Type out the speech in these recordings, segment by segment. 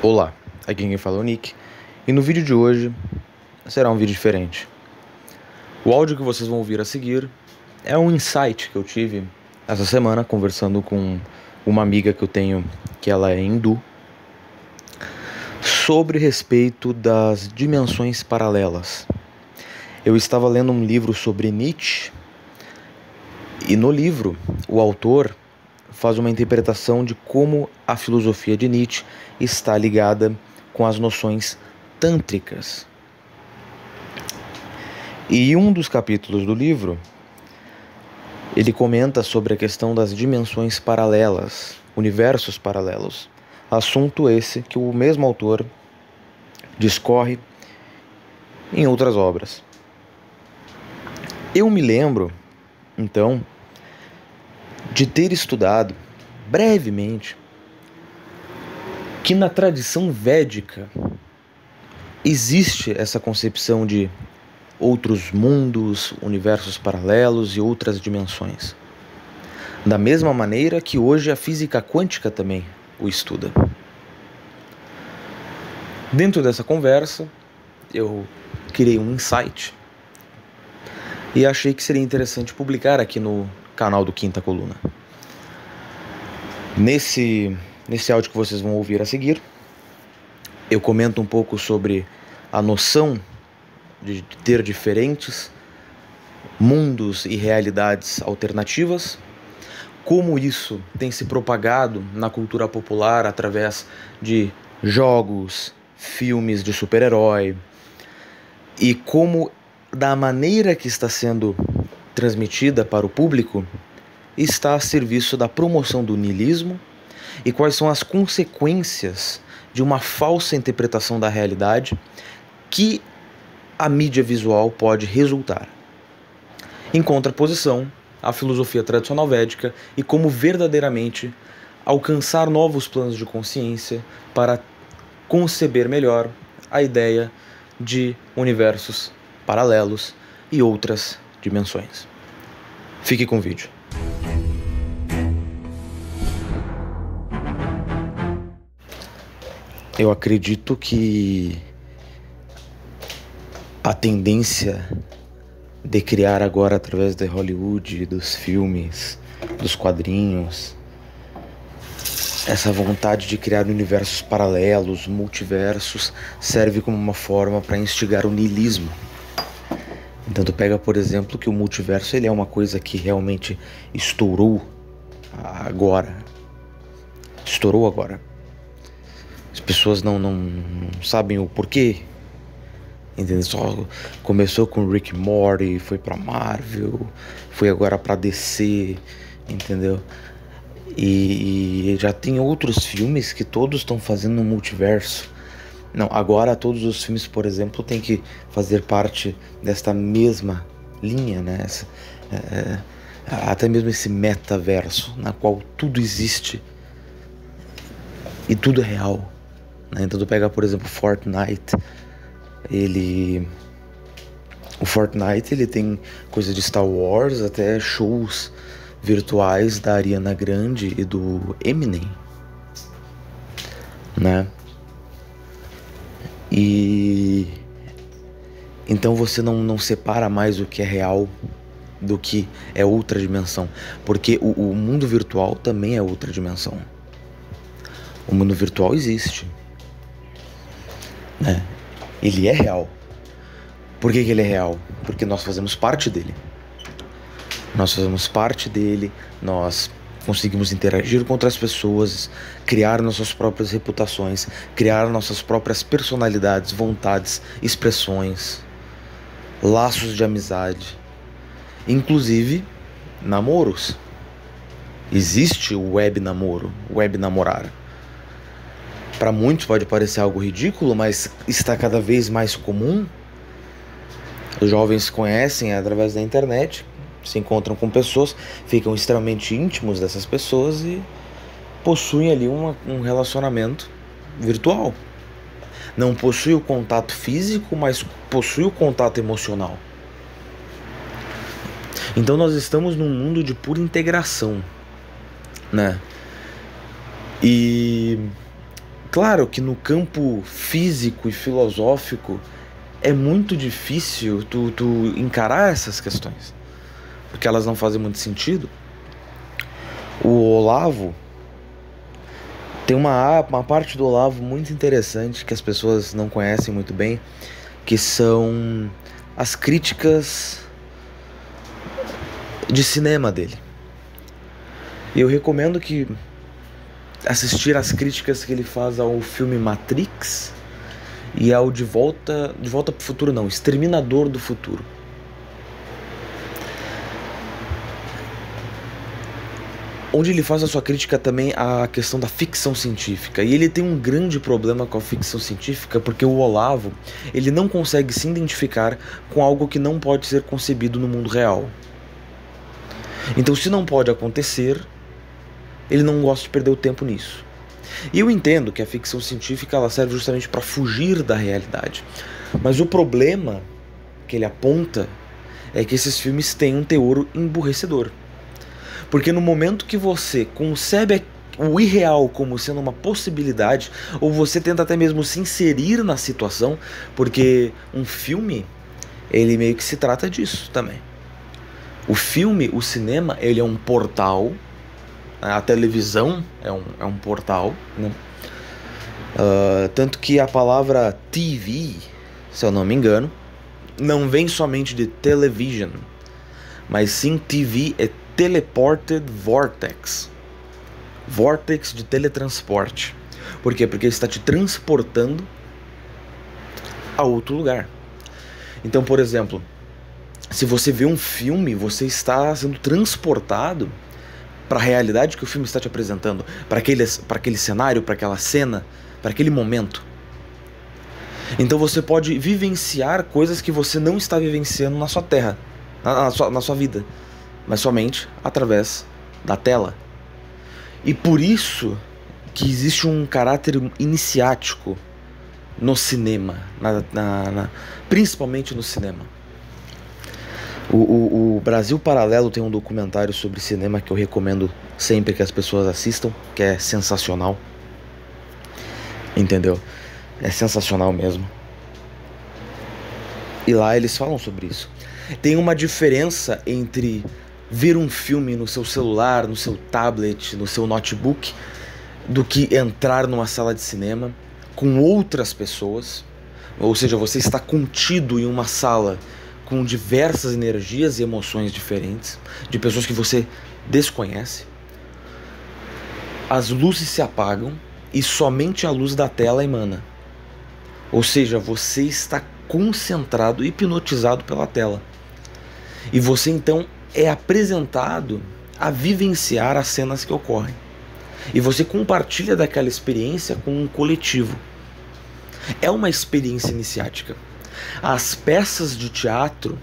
Olá, aqui quem fala é o Nick, e no vídeo de hoje será um vídeo diferente. O áudio que vocês vão ouvir a seguir é um insight que eu tive essa semana conversando com uma amiga que eu tenho, que ela é hindu, sobre respeito das dimensões paralelas. Eu estava lendo um livro sobre Nietzsche, e no livro o autor faz uma interpretação de como a filosofia de Nietzsche está ligada com as noções tântricas. E em um dos capítulos do livro, ele comenta sobre a questão das dimensões paralelas, universos paralelos. Assunto esse que o mesmo autor discorre em outras obras. Eu me lembro, então, de ter estudado brevemente que na tradição védica existe essa concepção de outros mundos, universos paralelos e outras dimensões. Da mesma maneira que hoje a física quântica também o estuda. Dentro dessa conversa, eu criei um insight e achei que seria interessante publicar aqui no canal do Quinta Coluna. Nesse áudio que vocês vão ouvir a seguir, eu comento um pouco sobre a noção de ter diferentes mundos e realidades alternativas, como isso tem se propagado na cultura popular através de jogos, filmes de super-herói, e como da maneira que está sendo transmitida para o público está a serviço da promoção do niilismo e quais são as consequências de uma falsa interpretação da realidade que a mídia visual pode resultar. Em contraposição à filosofia tradicional védica e como verdadeiramente alcançar novos planos de consciência para conceber melhor a ideia de universos paralelos e outras dimensões. Fique com o vídeo. Eu acredito que a tendência de criar agora através de Hollywood, dos filmes, dos quadrinhos, essa vontade de criar universos paralelos, multiversos, serve como uma forma para instigar o niilismo. Então tu pega, por exemplo, que o multiverso ele é uma coisa que realmente estourou agora. Estourou agora. As pessoas não sabem o porquê. Entendeu? Só começou com Rick and Morty, foi pra Marvel, foi agora pra DC, entendeu? E já tem outros filmes que todos estão fazendo um multiverso. Não, agora todos os filmes, por exemplo, têm que fazer parte desta mesma linha, né? Até mesmo esse metaverso, na qual tudo existe e tudo é real, né? Então tu pega, por exemplo, Fortnite. O Fortnite ele tem coisa de Star Wars, até shows virtuais da Ariana Grande e do Eminem, né? E então você não separa mais o que é real do que é outra dimensão, porque o mundo virtual também é outra dimensão. O mundo virtual existe, né? Ele é real. Por que ele é real? Porque nós fazemos parte dele. Nós conseguimos interagir com outras pessoas, criar nossas próprias reputações, criar nossas próprias personalidades, vontades, expressões, laços de amizade, inclusive namoros. Existe o web namoro, web namorar. Para muitos pode parecer algo ridículo, mas está cada vez mais comum. Os jovens conhecem através da internet, se encontram com pessoas, ficam extremamente íntimos dessas pessoas e possuem ali um relacionamento virtual. Não possui o contato físico, mas possui o contato emocional. Então nós estamos num mundo de pura integração, né? E Claro que no campo físico e filosófico é muito difícil tu encarar essas questões, porque elas não fazem muito sentido. O Olavo tem uma parte do Olavo muito interessante que as pessoas não conhecem muito bem, que são as críticas de cinema dele. E eu recomendo que assistir as críticas que ele faz ao filme Matrix e ao De Volta pro Futuro não, Exterminador do Futuro. Onde ele faz a sua crítica também à questão da ficção científica. E ele tem um grande problema com a ficção científica, porque o Olavo, ele não consegue se identificar com algo que não pode ser concebido no mundo real. Então, se não pode acontecer, ele não gosta de perder o tempo nisso. E eu entendo que a ficção científica ela serve justamente para fugir da realidade. Mas o problema que ele aponta é que esses filmes têm um teor emburrecedor. Porque no momento que você concebe o irreal como sendo uma possibilidade, ou você tenta até mesmo se inserir na situação, porque um filme, ele meio que se trata disso também. O filme, o cinema, ele é um portal, a televisão é um portal, né? Tanto que a palavra TV, se eu não me engano, não vem somente de television, mas sim TV é Teleported Vortex. Vortex de teletransporte. Por quê? Porque ele está te transportando a outro lugar. Então, por exemplo, se você vê um filme, você está sendo transportado para a realidade que o filme está te apresentando, para aquele cenário, para aquela cena, para aquele momento. Então você pode vivenciar coisas que você não está vivenciando na sua terra, na sua vida, mas somente através da tela. E por isso que existe um caráter iniciático no cinema, principalmente no cinema. O Brasil Paralelo tem um documentário sobre cinema que eu recomendo sempre que as pessoas assistam, que é sensacional. Entendeu? É sensacional mesmo. E lá eles falam sobre isso. Tem uma diferença entre ver um filme no seu celular, no seu tablet, no seu notebook, do que entrar numa sala de cinema com outras pessoas. Ou seja, você está contido em uma sala com diversas energias e emoções diferentes, de pessoas que você desconhece. As luzes se apagam e somente a luz da tela emana. Ou seja, você está concentrado, hipnotizado pela tela. E você então é apresentado a vivenciar as cenas que ocorrem. E você compartilha daquela experiência com um coletivo. É uma experiência iniciática. As peças de teatro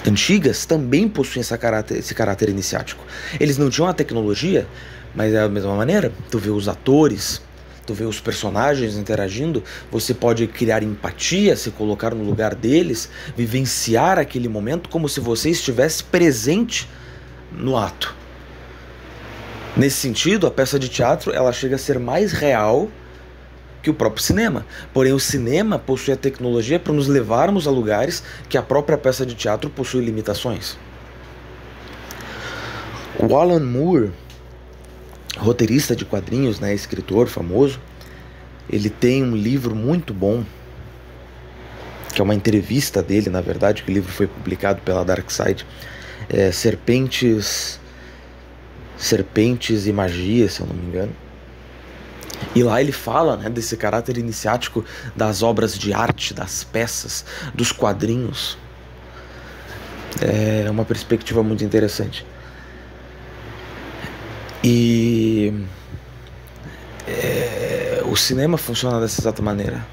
antigas também possuem esse caráter iniciático. Eles não tinham a tecnologia, mas é da mesma maneira. Tu vê os atores, tu vê os personagens interagindo, você pode criar empatia, se colocar no lugar deles, vivenciar aquele momento como se você estivesse presente no ato. Nesse sentido, a peça de teatro ela chega a ser mais real que o próprio cinema. Porém, o cinema possui a tecnologia para nos levarmos a lugares que a própria peça de teatro possui limitações. O Alan Moore, roteirista de quadrinhos, né, escritor famoso, ele tem um livro muito bom, que é uma entrevista dele, na verdade, que o livro foi publicado pela Dark Side, Serpentes e Magia, se eu não me engano. E lá ele fala, né, desse caráter iniciático das obras de arte, das peças, dos quadrinhos. É uma perspectiva muito interessante. E o cinema funciona dessa exata maneira.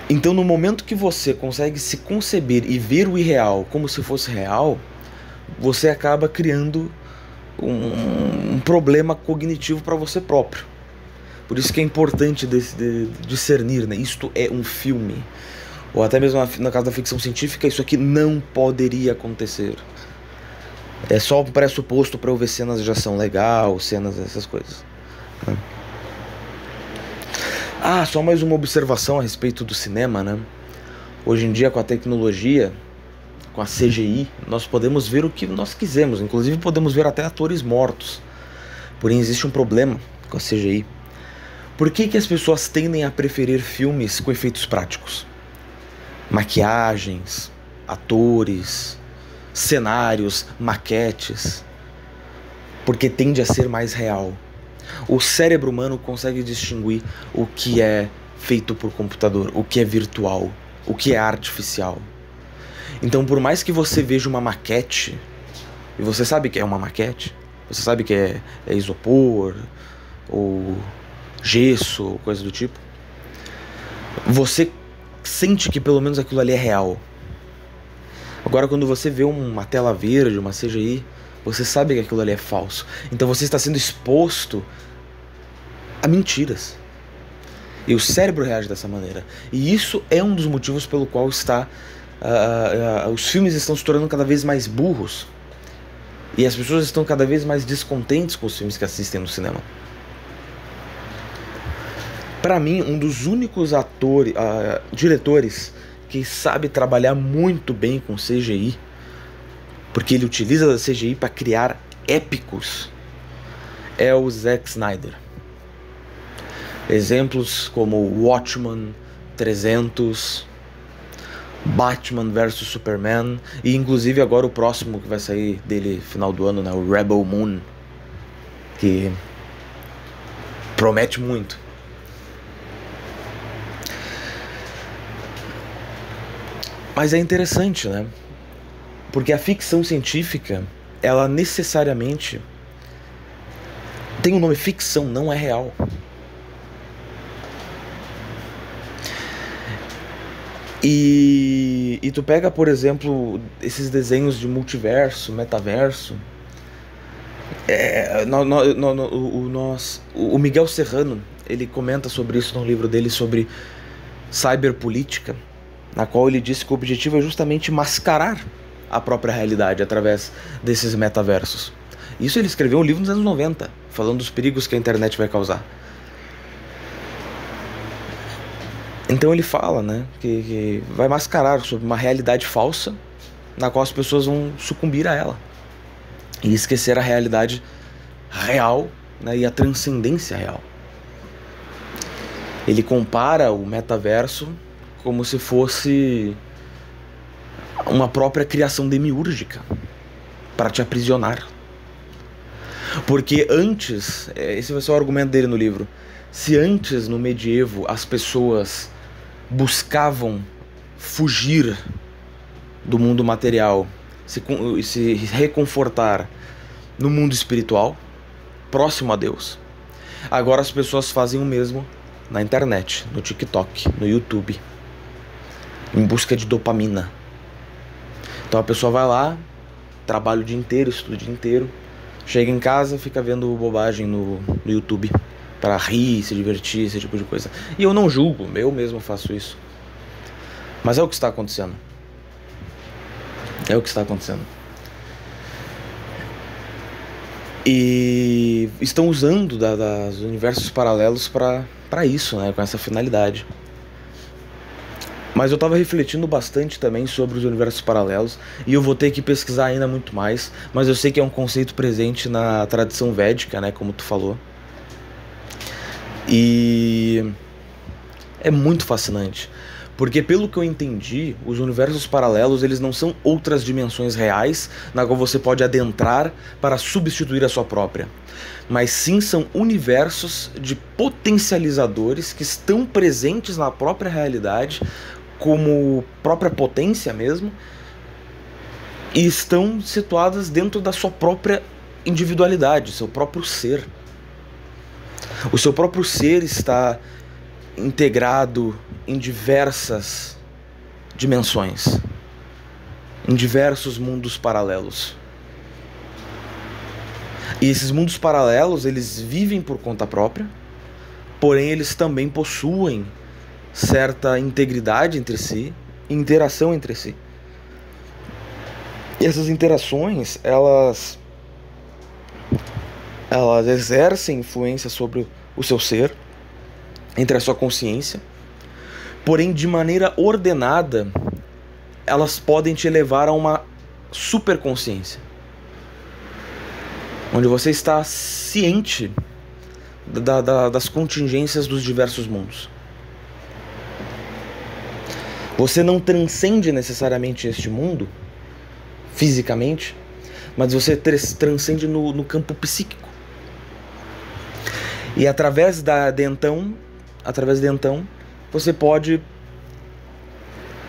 Então, no momento que você consegue se conceber e ver o irreal como se fosse real, você acaba criando um problema cognitivo para você próprio. Por isso que é importante discernir, né? Isto é um filme. Ou até mesmo no caso da ficção científica, isso aqui não poderia acontecer. É só um pressuposto para eu ver cenas de ação legal, cenas dessas coisas. né? Só mais uma observação a respeito do cinema, né? Hoje em dia, com a tecnologia, com a CGI, nós podemos ver o que nós quisermos. Inclusive podemos ver até atores mortos. Porém, existe um problema com a CGI. Por que as pessoas tendem a preferir filmes com efeitos práticos? Maquiagens, atores, cenários, maquetes. Porque tende a ser mais real. O cérebro humano consegue distinguir o que é feito por computador, o que é virtual, o que é artificial. Então, por mais que você veja uma maquete, e você sabe que é uma maquete, você sabe que é isopor, ou gesso, coisa do tipo, você sente que pelo menos aquilo ali é real. Agora, quando você vê uma tela verde, uma CGI, você sabe que aquilo ali é falso. Então você está sendo exposto a mentiras. E o cérebro reage dessa maneira. E isso é um dos motivos pelo qual os filmes estão se tornando cada vez mais burros. E as pessoas estão cada vez mais descontentes com os filmes que assistem no cinema. Para mim, um dos únicos diretores que sabe trabalhar muito bem com CGI, porque ele utiliza a CGI para criar épicos, é o Zack Snyder. Exemplos como Watchmen, 300, Batman vs Superman, e inclusive agora o próximo que vai sair dele final do ano, né, o Rebel Moon, que promete muito. Mas é interessante, né? Porque a ficção científica, ela necessariamente tem o nome ficção, não é real. E tu pega, por exemplo, esses desenhos de multiverso, metaverso. O Miguel Serrano, ele comenta sobre isso no livro dele sobre cyberpolítica, na qual ele disse que o objetivo é justamente mascarar a própria realidade através desses metaversos. Isso ele escreveu um livro nos anos 90, falando dos perigos que a internet vai causar. Então ele fala, né, que vai mascarar sobre uma realidade falsa, na qual as pessoas vão sucumbir a ela e esquecer a realidade real, né, e a transcendência real. Ele compara o metaverso como se fosse uma própria criação demiúrgica para te aprisionar. Porque antes, esse vai ser o argumento dele no livro, se antes no medievo as pessoas buscavam fugir do mundo material, se reconfortar no mundo espiritual, próximo a Deus, agora as pessoas fazem o mesmo na internet, no TikTok, no YouTube, em busca de dopamina. Então a pessoa vai lá, trabalha o dia inteiro, estuda o dia inteiro, chega em casa, fica vendo bobagem no YouTube para rir, se divertir, esse tipo de coisa. E eu não julgo, eu mesmo faço isso. Mas é o que está acontecendo. É o que está acontecendo. E estão usando dos universos paralelos para isso, né, com essa finalidade. Mas eu estava refletindo bastante também sobre os universos paralelos, e eu vou ter que pesquisar ainda muito mais, mas eu sei que é um conceito presente na tradição védica, né, como tu falou. E é muito fascinante, porque pelo que eu entendi, os universos paralelos, eles não são outras dimensões reais na qual você pode adentrar para substituir a sua própria, mas sim são universos de potencializadores que estão presentes na própria realidade como própria potência mesmo, e estão situadas dentro da sua própria individualidade, seu próprio ser. O seu próprio ser está integrado em diversas dimensões, em diversos mundos paralelos. E esses mundos paralelos, eles vivem por conta própria, porém eles também possuem certa integridade entre si, interação entre si. E essas interações, elas elas exercem influência sobre o seu ser, entre a sua consciência, porém de maneira ordenada, elas podem te levar a uma superconsciência, onde você está ciente das contingências dos diversos mundos. Você não transcende necessariamente este mundo, fisicamente, mas você transcende no campo psíquico. E através de então, você pode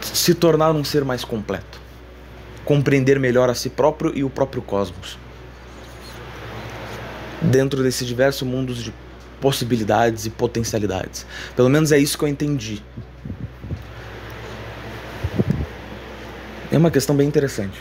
se tornar um ser mais completo, compreender melhor a si próprio e o próprio cosmos, dentro desses diversos mundos de possibilidades e potencialidades. Pelo menos é isso que eu entendi. É uma questão bem interessante.